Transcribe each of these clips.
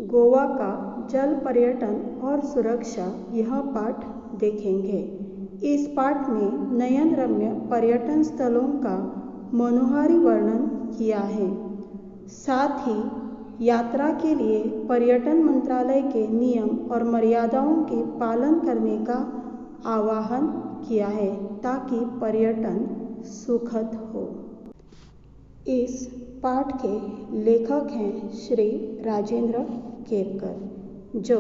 गोवा का जल पर्यटन और सुरक्षा यह पाठ देखेंगे। इस पाठ में नयन रम्य पर्यटन स्थलों का मनोहारी वर्णन किया है। साथ ही यात्रा के लिए पर्यटन मंत्रालय के नियम और मर्यादाओं के पालन करने का आह्वान किया है ताकि पर्यटन सुखद हो। इस पाठ के लेखक हैं श्री राजेंद्र केरकर, जो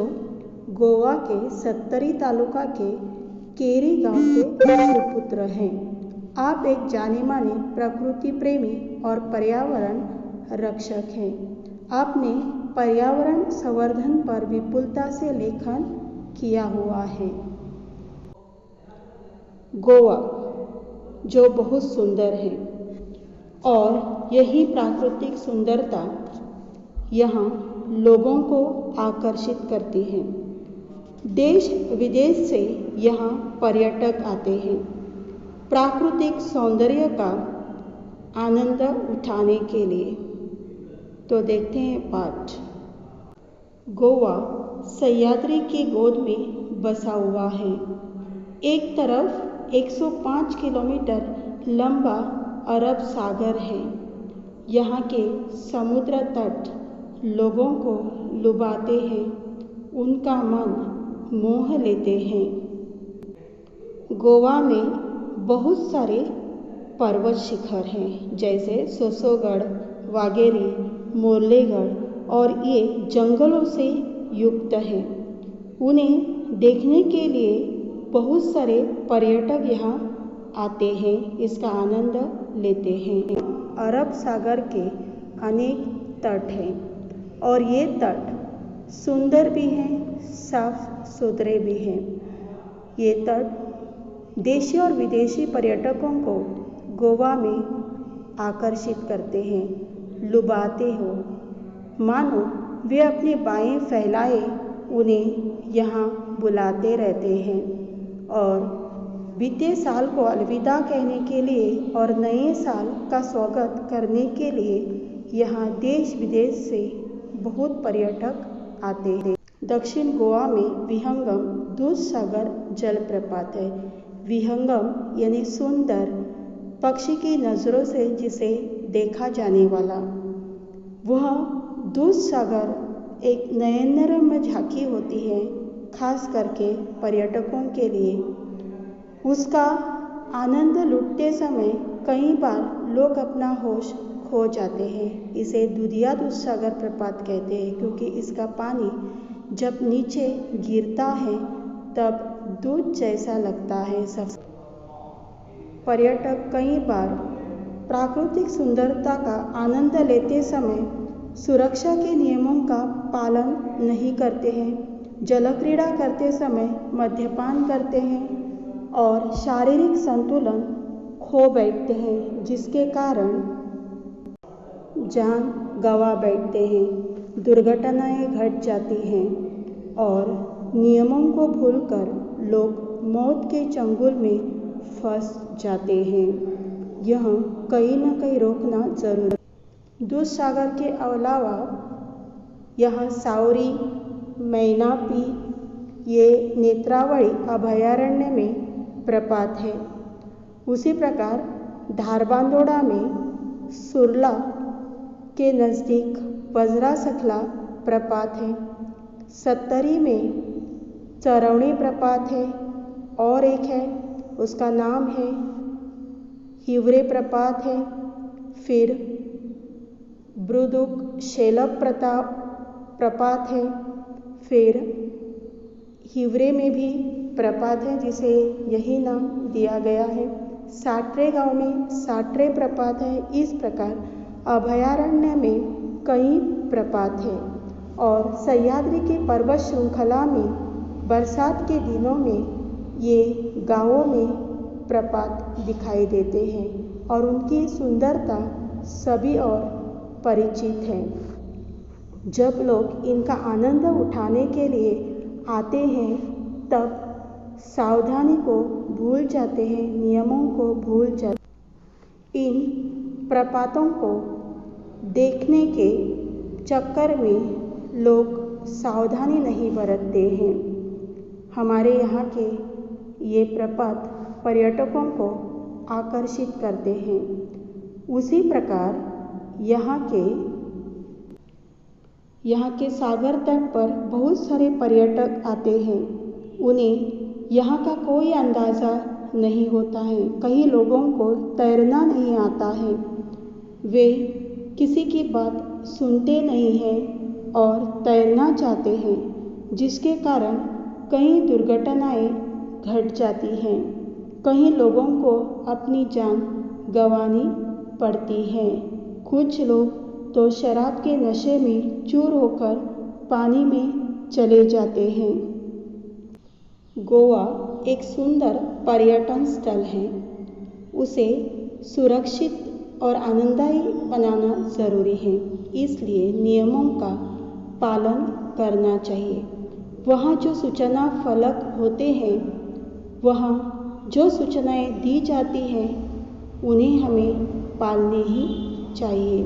गोवा के सत्तरी तालुका के केरी गांव के सुपुत्र हैं। आप एक जाने माने प्रकृति प्रेमी और पर्यावरण रक्षक हैं। आपने पर्यावरण संवर्धन पर विपुलता से लेखन किया हुआ है। गोवा जो बहुत सुंदर है और यही प्राकृतिक सुंदरता यहाँ लोगों को आकर्षित करती है। देश विदेश से यहाँ पर्यटक आते हैं प्राकृतिक सौंदर्य का आनंद उठाने के लिए। तो देखते हैं पाठ। गोवा सह्याद्री की गोद में बसा हुआ है। एक तरफ 105 किलोमीटर लंबा अरब सागर है। यहाँ के समुद्र तट लोगों को लुभाते हैं, उनका मन मोह लेते हैं। गोवा में बहुत सारे पर्वत शिखर हैं, जैसे सोसोगढ़, वागेरी, मोरलेगढ़, और ये जंगलों से युक्त हैं। उन्हें देखने के लिए बहुत सारे पर्यटक यहाँ आते हैं, इसका आनंद लेते हैं। अरब सागर के अनेक तट हैं और ये तट सुंदर भी हैं, साफ सुथरे भी हैं। ये तट देशी और विदेशी पर्यटकों को गोवा में आकर्षित करते हैं, लुभाते हो, मानो वे अपनी बाहें फैलाए उन्हें यहाँ बुलाते रहते हैं। और बीते साल को अलविदा कहने के लिए और नए साल का स्वागत करने के लिए यहाँ देश विदेश से बहुत पर्यटक आते हैं। दक्षिण गोवा में विहंगम दूधसागर जलप्रपात है। विहंगम यानी सुंदर, पक्षी की नज़रों से जिसे देखा जाने वाला। वह दूधसागर एक नयनरम्य झांकी होती है, खास करके पर्यटकों के लिए। उसका आनंद लूटते समय कई बार लोग अपना होश खो जाते हैं। इसे दुधिया दूधसागर प्रपात कहते हैं क्योंकि इसका पानी जब नीचे गिरता है तब दूध जैसा लगता है। सब पर्यटक कई बार प्राकृतिक सुंदरता का आनंद लेते समय सुरक्षा के नियमों का पालन नहीं करते हैं, जलक्रीड़ा करते समय मद्यपान करते हैं और शारीरिक संतुलन खो बैठते हैं, जिसके कारण जान गंवा बैठते हैं, दुर्घटनाएं घट जाती हैं और नियमों को भूलकर लोग मौत के चंगुल में फंस जाते हैं। यह कहीं न कहीं रोकना जरूरी है। दूधसागर के अलावा यहाँ सावरी, मैनापी, ये नेत्रावली अभयारण्य में प्रपात है। उसी प्रकार धारबांदोड़ा में सुरला के नज़दीक वज्रा सखला प्रपात है। सत्तरी में चरौनी प्रपात है और एक है, उसका नाम है हिवरे प्रपात है। फिर ब्रुदुक शेलप प्रपात है। फिर हिवरे में भी प्रपात है जिसे यही नाम दिया गया है। साट्रे गांव में साट्रे प्रपात है। इस प्रकार अभयारण्य में कई प्रपात है और सह्याद्री की पर्वत श्रृंखला में बरसात के दिनों में ये गांवों में प्रपात दिखाई देते हैं और उनकी सुंदरता सभी और परिचित है। जब लोग इनका आनंद उठाने के लिए आते हैं तब सावधानी को भूल जाते हैं, नियमों को भूल जाते हैं। इन प्रपातों को देखने के चक्कर में लोग सावधानी नहीं बरतते हैं। हमारे यहाँ के ये प्रपात पर्यटकों को आकर्षित करते हैं। उसी प्रकार यहाँ के सागर तट पर बहुत सारे पर्यटक आते हैं। उन्हें यहाँ का कोई अंदाज़ा नहीं होता है। कई लोगों को तैरना नहीं आता है। वे किसी की बात सुनते नहीं हैं और तैरना चाहते हैं, जिसके कारण कई दुर्घटनाएं घट जाती हैं। कई लोगों को अपनी जान गंवानी पड़ती है। कुछ लोग तो शराब के नशे में चूर होकर पानी में चले जाते हैं। गोवा एक सुंदर पर्यटन स्थल है। उसे सुरक्षित और आनंददायी बनाना ज़रूरी है, इसलिए नियमों का पालन करना चाहिए। वहाँ जो सूचना फलक होते हैं, वहाँ जो सूचनाएं दी जाती हैं, उन्हें हमें पालने ही चाहिए।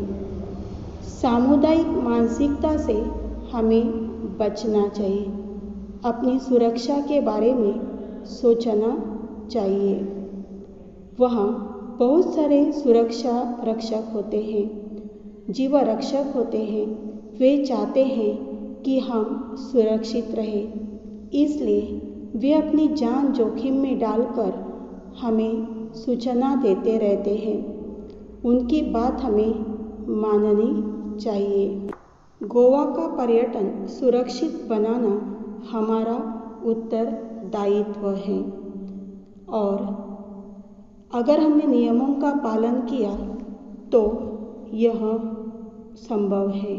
सामुदायिक मानसिकता से हमें बचना चाहिए। अपनी सुरक्षा के बारे में सोचना चाहिए। वहाँ बहुत सारे सुरक्षा रक्षक होते हैं, जीव रक्षक होते हैं। वे चाहते हैं कि हम सुरक्षित रहें, इसलिए वे अपनी जान जोखिम में डालकर हमें सूचना देते रहते हैं। उनकी बात हमें माननी चाहिए। गोवा का पर्यटन सुरक्षित बनाना हमारा उत्तरदायित्व है और अगर हमने नियमों का पालन किया तो यह संभव है।